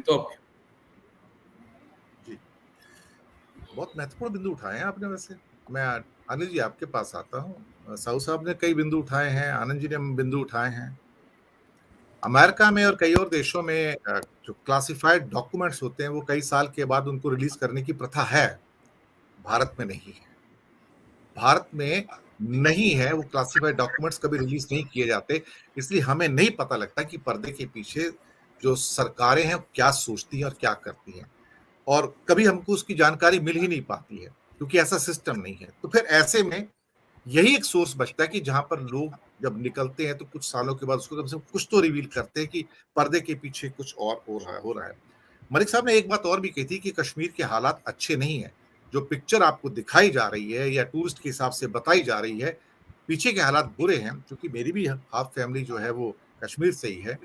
तो आप जी, बहुत महत्वपूर्ण बिंदु उठाए हैं आपने वैसे। मैं अनिल जी आपके पास आता हूँ। साहू साहब ने कई बिंदु उठाए हैं, आनंद जी ने बिंदु उठाए हैं। अमेरिका में और कई और देशों में जो क्लासिफाइड डॉक्यूमेंट्स होते हैं वो कई साल के बाद उनको रिलीज करने की प्रथा है, भारत में नहीं है। भारत में नहीं है, वो क्लासिफाइड डॉक्यूमेंट्स कभी रिलीज नहीं किए जाते, इसलिए हमें नहीं पता लगता कि पर्दे के पीछे जो सरकारें हैं क्या सोचती हैं और क्या करती हैं, और कभी हमको उसकी जानकारी मिल ही नहीं पाती है क्योंकि ऐसा सिस्टम नहीं है। तो फिर ऐसे में यही एक सोर्स बचता है कि जहां पर लोग जब निकलते हैं तो कुछ सालों के बाद उसको कम से कम कुछ तो रिवील करते हैं कि पर्दे के पीछे कुछ और हो रहा है। मलिक साहब ने एक बात और भी कही थी कि कश्मीर के हालात अच्छे नहीं है। जो पिक्चर आपको दिखाई जा रही है या टूरिस्ट के हिसाब से बताई जा रही है, पीछे के हालात बुरे हैं, क्योंकि मेरी भी हाफ फैमिली जो है वो कश्मीर से ही है।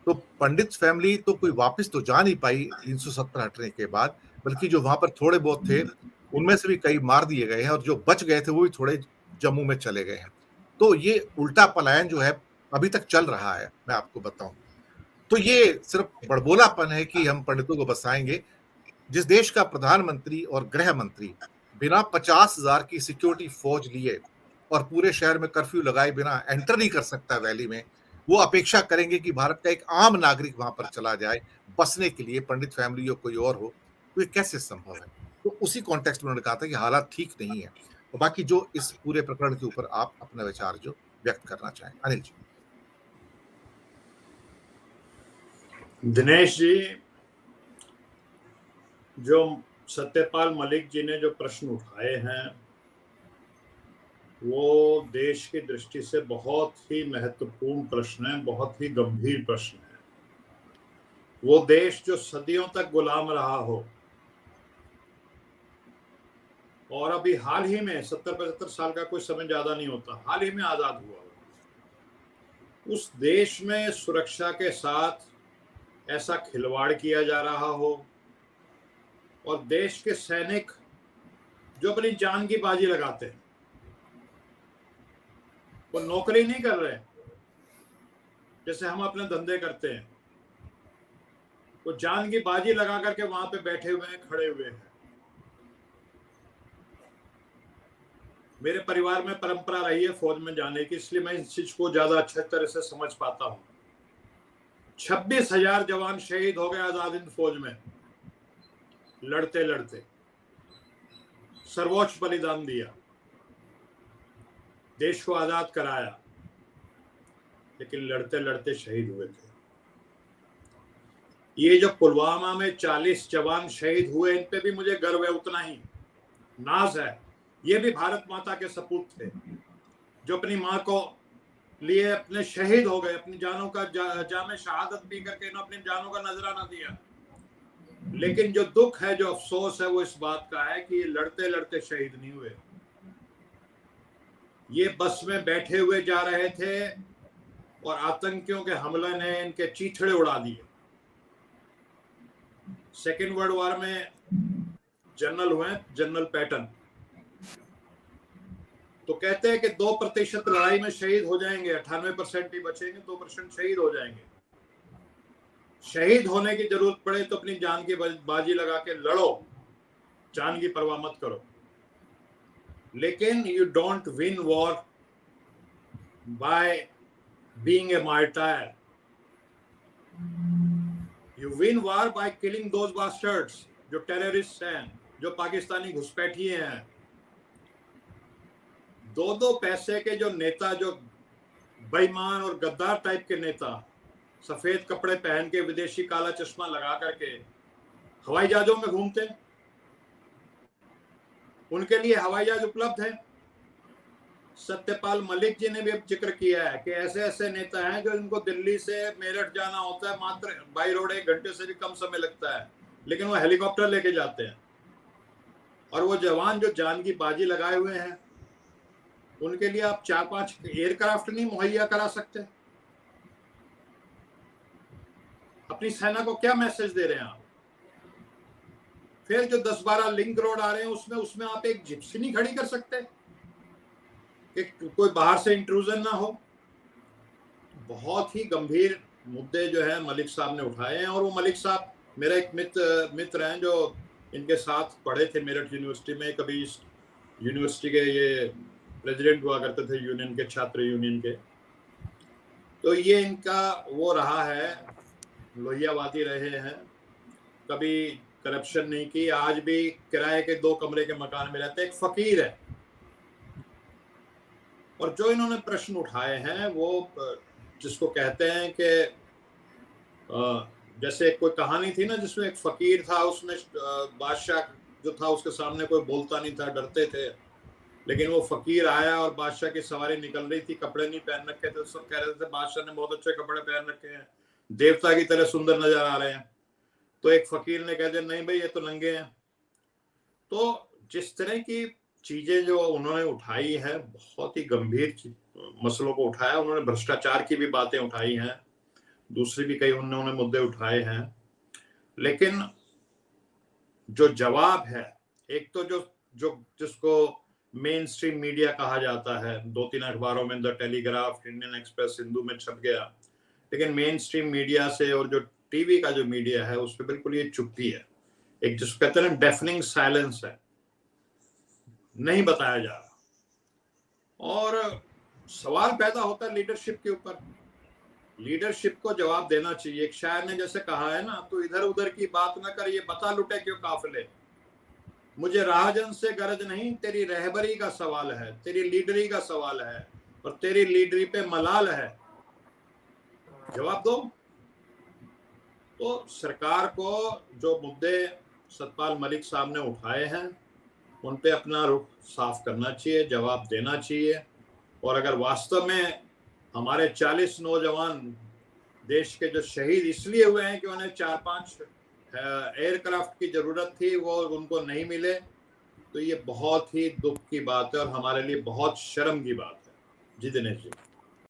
तो पंडित फैमिली तो कोई वापस तो जा नहीं पाई 370 हटने के बाद, बल्कि जो वहां पर थोड़े बहुत थे उनमें से भी कई मार दिए गए हैं, और जो बच गए थे वो भी थोड़े जम्मू में चले गए हैं। तो ये उल्टा पलायन जो है अभी तक चल रहा है, मैं आपको बताऊं। तो ये सिर्फ बड़बोलापन है कि हम पंडितों को बसाएंगे। जिस देश का प्रधानमंत्री और गृह मंत्री बिना 50,000 की सिक्योरिटी फौज लिए और पूरे शहर में कर्फ्यू लगाए बिना एंटर नहीं कर सकता वैली में, वो अपेक्षा करेंगे कि भारत का एक आम नागरिक वहां पर चला जाए बसने के लिए, पंडित फैमिली हो कोई और हो, तो ये कैसे संभव है? तो उसी कॉन्टेक्स्ट में उन्होंने कहा था कि हालात ठीक नहीं है। और बाकी जो इस पूरे प्रकरण के ऊपर आप अपना विचार जो व्यक्त करना चाहें, अनिल जी। दिनेश जी, जो सत्यपाल मलिक जी ने जो प्रश्न उठाए हैं वो देश की दृष्टि से बहुत ही महत्वपूर्ण प्रश्न है, बहुत ही गंभीर प्रश्न है। वो देश जो सदियों तक गुलाम रहा हो और अभी हाल ही में 70-75 साल का कोई समय ज्यादा नहीं होता, हाल ही में आजाद हुआ हो, उस देश में सुरक्षा के साथ ऐसा खिलवाड़ किया जा रहा हो और देश के सैनिक जो अपनी जान की बाजी लगाते हैं, वो नौकरी नहीं कर रहे जैसे हम अपने धंधे करते हैं, वो जान की बाजी लगा करके वहां पे बैठे हुए हैं, खड़े हुए हैं। मेरे परिवार में परंपरा रही है फौज में जाने की, इसलिए मैं इस चीज को ज्यादा अच्छे तरह से समझ पाता हूं। 26,000 जवान शहीद हो गए आजाद हिंद फौज में, लड़ते लड़ते सर्वोच्च बलिदान दिया, देश को आजाद कराया, लेकिन लड़ते लड़ते शहीद हुए थे। ये जो पुलवामा में 40 जवान शहीद हुए, इन पे भी मुझे गर्व है, उतना ही नाज है। ये भी भारत माता के सपूत थे जो अपनी माँ को लिए अपने शहीद हो गए, अपनी जानों का जामे शहादत पी करके इन्होंने अपनी जानों का नजराना दिया। लेकिन जो दुख है, जो अफसोस है, वो इस बात का है कि ये लड़ते लड़ते शहीद नहीं हुए। ये बस में बैठे हुए जा रहे थे और आतंकियों के हमले ने इनके चीथड़े उड़ा दिए। सेकेंड वर्ल्ड वॉर में जनरल हुए, जनरल पैटर्न, तो कहते हैं कि 2% लड़ाई में शहीद हो जाएंगे, 98% ही बचेंगे, 2% शहीद हो जाएंगे। शहीद होने की जरूरत पड़े तो अपनी जान की बाजी लगा के लड़ो, जान की परवाह मत करो। लेकिन you don't win war by being a martyr, you win war by killing those bastards जो टेररिस्ट हैं, जो पाकिस्तानी घुसपैठिए हैं। 2 पैसे के जो नेता, जो बेईमान और गद्दार टाइप के नेता, सफेद कपड़े पहन के, विदेशी काला चश्मा लगा करके हवाई जहाजों में घूमते हैं, उनके लिए हवाई जहाज उपलब्ध है। सत्यपाल मलिक जी ने भी अब जिक्र किया है कि ऐसे ऐसे नेता हैं जो इनको दिल्ली से मेरठ जाना होता है, मात्र बाई रोड 1 घंटे से भी कम समय लगता है, लेकिन वो हेलीकॉप्टर लेके जाते हैं। और वो जवान जो जान की बाजी लगाए हुए हैं, उनके लिए आप 4-5 एयरक्राफ्ट नहीं मुहैया करा सकते? अपनी सेना को क्या मैसेज दे रहे हैं आप? फिर जो 10-12 लिंक रोड आ रहे हैं, उसमें आप एक जिप्सी नहीं खड़ी कर सकते कि कोई बाहर से इंट्रूजन ना हो? बहुत ही गंभीर मुद्दे जो है मलिक साहब ने उठाए हैं, और वो मलिक साहब मेरा एक मित्र हैं जो इनके साथ पढ़े थे मेरठ यूनिवर्सिटी में, कभी इस यूनिवर्सिटी के ये प्रेसिडेंट हुआ करते थे यूनियन के, छात्र यूनियन के। तो ये इनका वो रहा है, लोहियावादी रहे हैं, कभी करप्शन नहीं की, आज भी किराए के 2 कमरे के मकान में रहते, एक फकीर है। और जो इन्होंने प्रश्न उठाए हैं वो जिसको कहते हैं कि जैसे कोई कहानी थी ना जिसमें एक फकीर था, उसने बादशाह जो था उसके सामने कोई बोलता नहीं था, डरते थे, लेकिन वो फकीर आया और बादशाह की सवारी निकल रही थी, कपड़े नहीं पहन रखे थे, सब कह रहे थे बादशाह ने बहुत अच्छे कपड़े पहन रखे हैं, देवता की तरह सुंदर नजर आ रहे हैं। तो एक फकीर ने कह दिया नहीं भाई ये तो नंगे हैं। तो जिस तरह की चीजें जो उन्होंने उठाई है, बहुत ही गंभीर मसलों को उठाया उन्होंने, भ्रष्टाचार की भी बातें उठाई हैं, दूसरी भी कई उन्होंने मुद्दे उठाए हैं, लेकिन जो जवाब है, एक तो जो जिसको मेन स्ट्रीम मीडिया कहा जाता है, 2-3 अखबारों में, the telegraph, Indian express, Hindu में छप गया, लेकिन मेन स्ट्रीम मीडिया से और जो टीवी का जो मीडिया है उस पर बिल्कुल ये चुप्पी है, एक जिसको कहते हैं डेफनिंग साइलेंस है, नहीं बताया जा रहा। और सवाल पैदा होता है लीडरशिप के ऊपर, लीडरशिप को जवाब देना चाहिए। एक शायर ने जैसे कहा है ना, तू इधर उधर की बात ना कर, ये बता लुटे क्यों काफिले, मुझे राहजन से गरज नहीं, तेरी रहबरी का सवाल है, तेरी लीडरी का सवाल है, और तेरी लीडरी पे मलाल है, जवाब दो। तो सरकार को जो मुद्दे सतपाल मलिक साहब ने उठाए हैं उन पे अपना रुख साफ करना चाहिए, जवाब देना चाहिए। और अगर वास्तव में हमारे 40 नौजवान देश के जो शहीद इसलिए हुए हैं कि उन्हें 4-5 एयरक्राफ्ट की जरूरत थी, वो उनको नहीं मिले, तो ये बहुत ही दुख की बात है और हमारे लिए बहुत शर्म की बात है। जी दिनेश जी।